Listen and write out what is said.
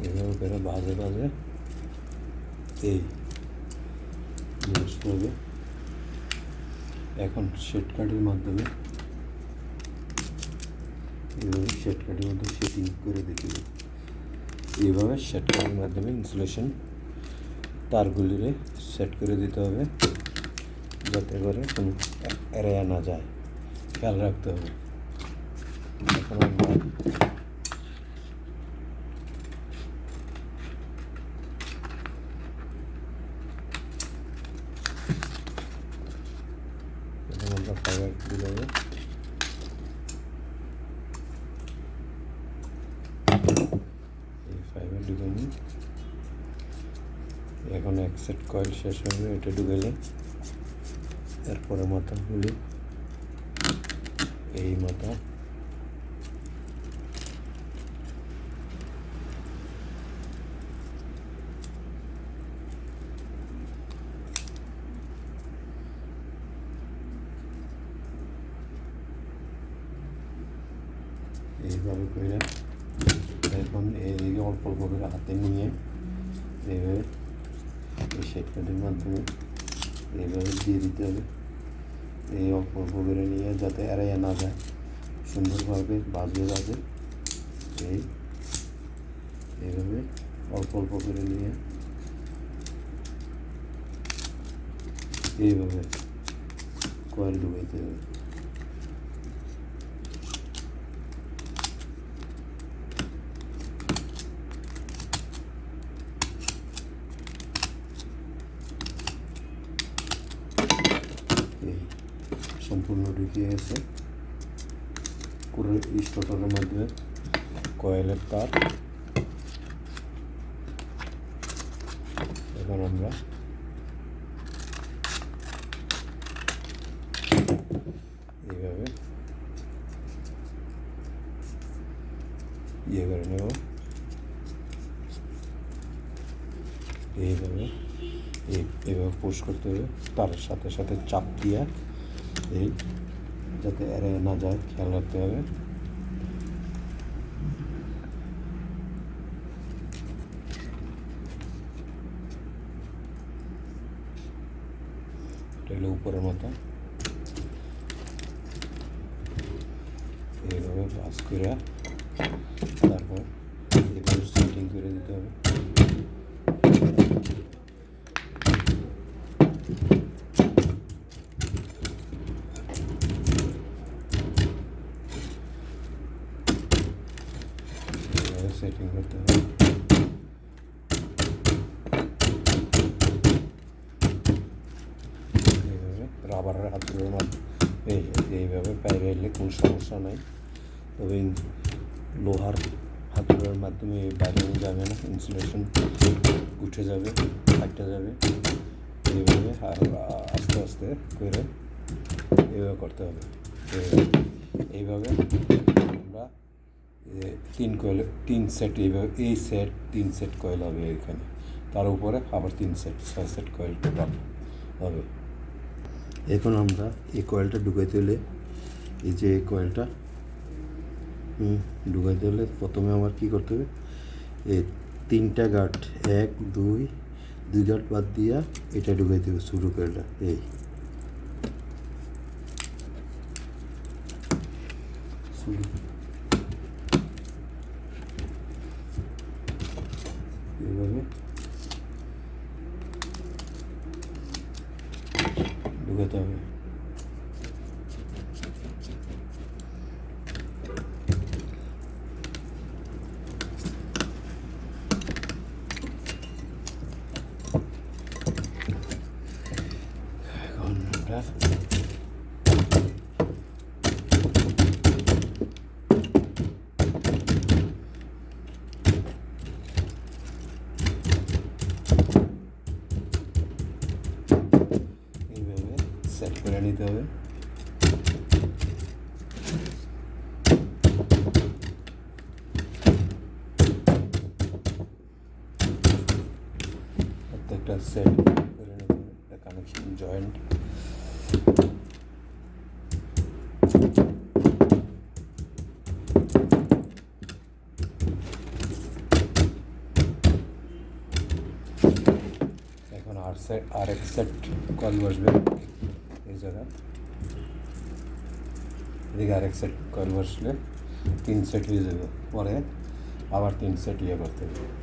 এইভাবে করে বাজে বাজে এই জিনিস করবে। এখন শেড কার্ডের মাধ্যমে এইভাবে শেড কার্ডের মাধ্যমে সেটিং করে দিতে হবে। এইভাবে শেড কার্ডের মাধ্যমে ইনসুলেশন তারগুলিরে সেট করে দিতে হবে, যাতে করে কোনো এড়িয়ে না যায়, খেয়াল রাখতে হবে। এখন আমরা ফাইবার দিতে হবে। এই ফাইবার ঢুকানি এখন এক সেট কয়েল শেষ হবে, এটা ঢুকাইলে এরপরে মাথাগুলি এই মাথা এইভাবে করে এখন এই অল্প অল্প করে হাতে নিয়ে এইভাবে এই শেড কার্ডের মাধ্যমে এইভাবে দিয়ে দিতে হবে। এই অল্প অল্প করে নিয়ে যাতে এড়িয়ে না যায়, সুন্দরভাবে বাজে বাজে এইভাবে অল্প অল্প করে নিয়ে এইভাবে কয়েল ঢুকাইতে হবে। সম্পূর্ণ ঢুকিয়ে গেছে পুরো স্টার্টারের মধ্যে কয়েলের তার। এখন আমরা এইভাবে করে নেব, এইভাবে পুশ করতে হবে, তার সাথে সাথে চাপ দিয়ে এই যাতে এড়িয়ে না যায় খেয়াল রাখতে হবে। এটা হলো উপরের মতো, এইভাবে পাস করে তারপর এইভাবে সেটিং করে দিতে হবে। সেটিং করতে হবে। এইভাবে রাবারের হাতুড়ের মাধ্যমে এইভাবে বাইরে এলে কোনো সমস্যা নাই, তবে লোহার হাতুড়ের মাধ্যমে বাইরে যাবে না, ইনসুলেশন উঠে যাবে, ফাটে যাবে। এইভাবে আস্তে আস্তে করে এইভাবে করতে হবে। এইভাবে আমরা তিন সেট এইভাবে এই সেট 3 সেট কয়েল হবে এখানে, তার উপরে আবার 3 সেট 6 সেট কয়েল টোটাল হবে। এখন আমরা এই কয়েলটা ঢুকাইতে হলে এই যে এই কয়েলটা ঢুকাইতে হলে প্রথমে আমার কী করতে হবে, এই 3টা গাঁট 1 2 গাঁট বাদ দিয়া এটা ঢুকাইতে হবে শুরু কয়েলটা। এইভাবে ঢুকাতে হবে। এখন আমরা সেট করে নিতে হবে। প্রত্যেকটা সেট করে নিতে হবে, কানেকশন জয়েন্ট। আর এক সেট কয়েল বসবে এই জায়গা, এদিকে আরেক সেট কয়েল বসলে 3 সেট হয়ে যাবে, পরে আবার 3 সেট করতে হবে।